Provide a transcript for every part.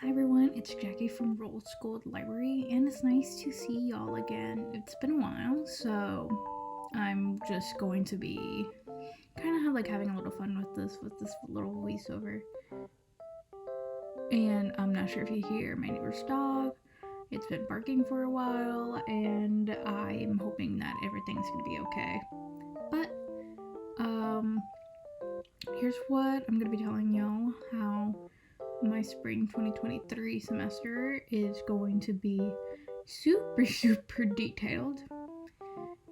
Hi everyone, it's Jackie from Roll School Library, and it's nice to see y'all again. It's been a while, so I'm just going to be kind of like having a little fun with this little voiceover. And I'm not sure if you hear my neighbor's dog. It's been barking for a while, and I'm hoping that everything's gonna be okay. But um, here's what I'm gonna be telling y'all how my spring 2023 semester is going to be super detailed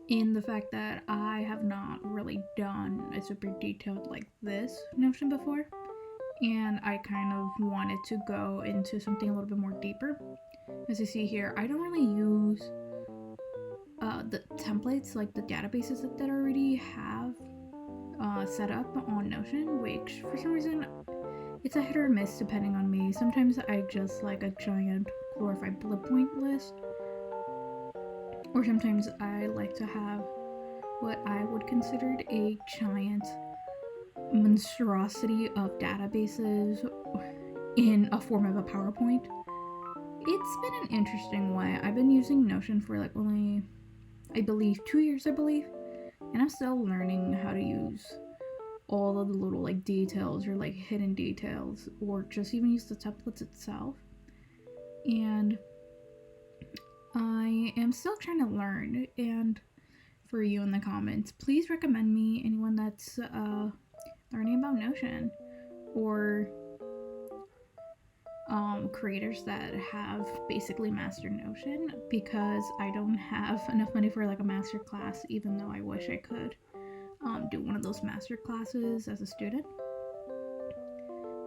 in the fact that I have not really done a super detailed like this Notion before, and I kind of wanted to go into something a little bit more deeper. As you see here, I don't really use the templates, like the databases that already have set up on Notion, which for some reason it's a hit or miss depending on me. Sometimes I just like a giant glorified bullet point list, or sometimes I like to have what I would consider a giant monstrosity of databases in a form of a PowerPoint. It's been an interesting way. I've been using Notion for like only, I believe, 2 years, and I'm still learning how to use all of the little like details or like hidden details, or just even use the templates itself. And I am still trying to learn. And for you in the comments, please recommend me anyone that's learning about Notion, or creators that have basically mastered Notion, because I don't have enough money for like a master class, even though I wish I could do one of those master classes as a student.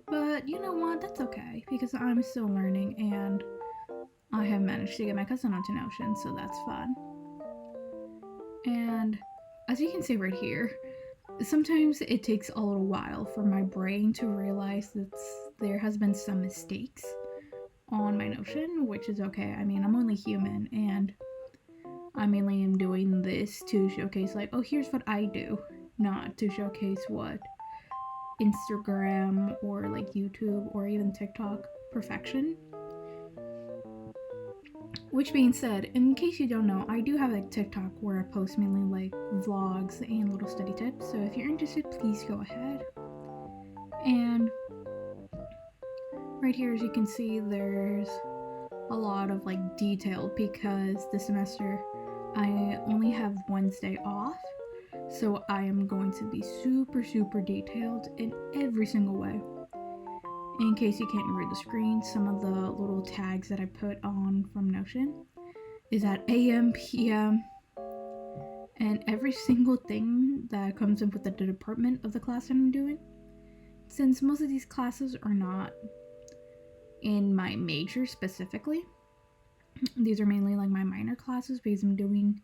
But you know what? That's okay, because I'm still learning, and I have managed to get my cousin onto Notion, so that's fun. And as you can see right here, sometimes it takes a little while for my brain to realize that there has been some mistakes on my Notion, which is okay. I mean, I'm only human, and I mainly am doing this to showcase, like, oh, here's what I do, not to showcase what Instagram or like YouTube or even TikTok perfection. Which being said, in case you don't know, I do have a TikTok where I post mainly like vlogs and little study tips, so if you're interested, please go ahead. And right here, as you can see, there's a lot of like detail, because this semester I only have Wednesday off, so I am going to be super detailed in every single way. In case you can't read the screen, some of the little tags that I put on from Notion is at AM, PM, and every single thing that comes up with the department of the class that I'm doing. Since most of these classes are not in my major specifically, these are mainly like my minor classes, because I'm doing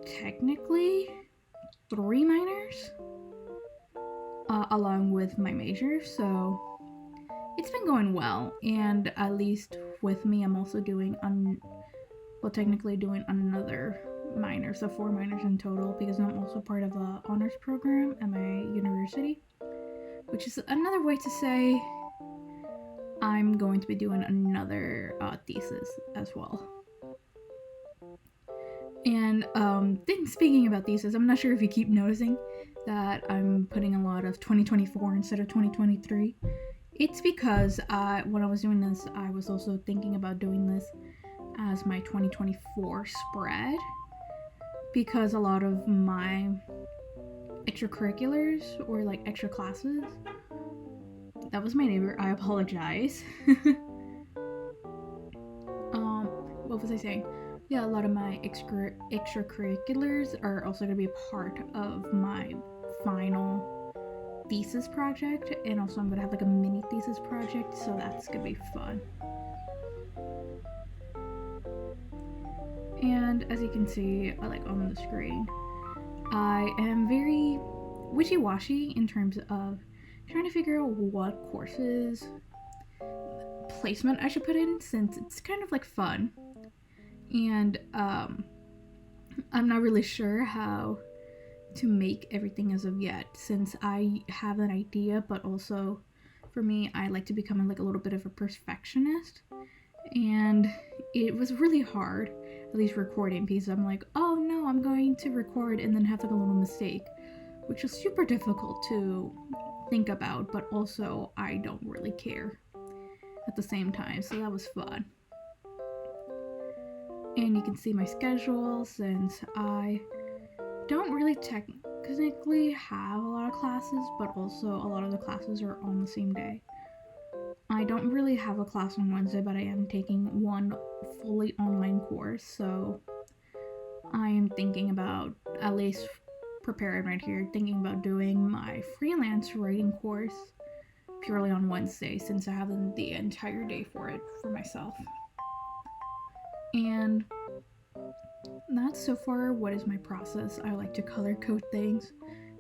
technically 3 minors along with my major, so it's been going well. And at least with me, I'm also doing technically doing another minor, so 4 minors in total, because I'm also part of the honors program at my university, which is another way to say I'm going to be doing another thesis as well. And speaking about thesis, I'm not sure if you keep noticing that I'm putting a lot of 2024 instead of 2023. It's because when I was doing this, I was also thinking about doing this as my 2024 spread, because a lot of my extracurriculars or like extra classes, that was my neighbor, I apologize. What was I saying? Yeah, a lot of my extracurriculars are also going to be part of my final thesis project, and also I'm going to have like a mini thesis project, so that's going to be fun. And as you can see, like on the screen, I am very wishy-washy in terms of trying to figure out what courses placement I should put in, since it's kind of like fun. And I'm not really sure how to make everything as of yet, since I have an idea, but also for me, I like to become like a little bit of a perfectionist, and it was really hard, at least recording, because I'm like, oh no, I'm going to record and then have like a little mistake, which is super difficult to think about, but also I don't really care at the same time, so that was fun. And you can see my schedule, since I don't really technically have a lot of classes, but also a lot of the classes are on the same day. I don't really have a class on Wednesday, but I am taking one fully online course, so I am thinking about, at least preparing right here, thinking about doing my freelance writing course purely on Wednesday, since I have the entire day for it for myself. And that's so far what is my process. I like to color code things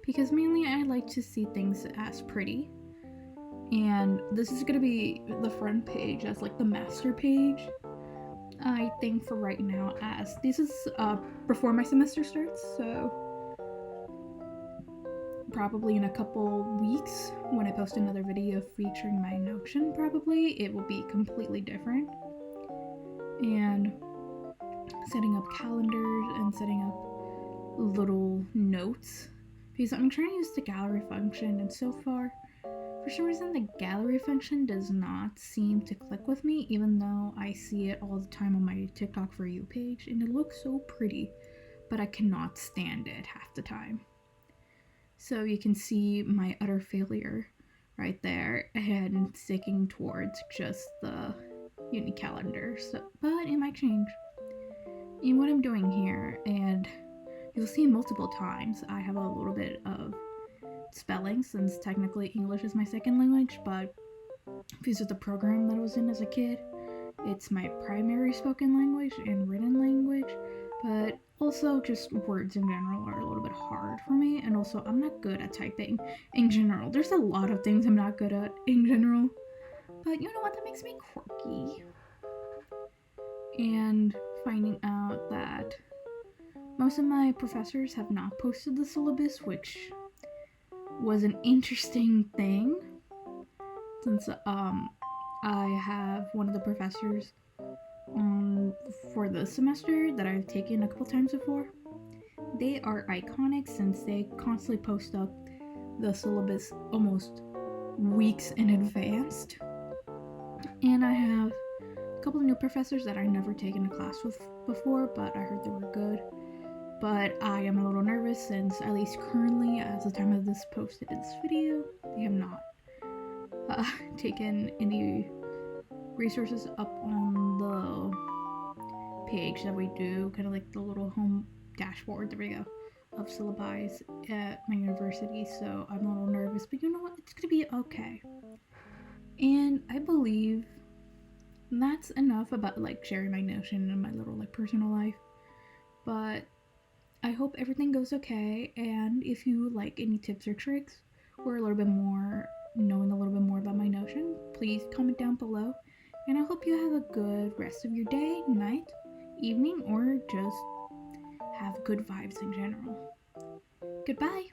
because mainly I like to see things as pretty. And this is going to be the front page as like the master page, I think, for right now, as this is before my semester starts, so probably in a couple weeks when I post another video featuring my Notion, probably it will be completely different. And setting up calendars and setting up little notes, because I'm trying to use the gallery function, and so far for some reason the gallery function does not seem to click with me, even though I see it all the time on my TikTok For You page and it looks so pretty, but I cannot stand it half the time. So you can see my utter failure right there, and sticking towards just the uni calendar. So, but it might change. In what I'm doing here, and you'll see multiple times, I have a little bit of spelling, since technically English is my second language, but because of the program that I was in as a kid, it's my primary spoken language and written language, but also just words in general are a little bit hard for me, and also I'm not good at typing in general. There's a lot of things I'm not good at in general, but you know what, that makes me quirky. And finding out that most of my professors have not posted the syllabus, which was an interesting thing, since I have one of the professors for the semester that I've taken a couple times before. They are iconic, since they constantly post up the syllabus almost weeks in advance. And I have a couple of new professors that I've never taken a class with before, but I heard they were good. But I am a little nervous, since at least currently, as the time of this posted in this video, they have not taken any resources up on the page that we do, kind of like the little home dashboard, there we go, of syllabi at my university. So I'm a little nervous, but you know what, it's gonna be okay. And I believe that's enough about like sharing my Notion and my little like personal life, but I hope everything goes okay. And if you like any tips or tricks, or a little bit more, knowing a little bit more about my Notion, please comment down below. And I hope you have a good rest of your day, night, evening, or just have good vibes in general. Goodbye!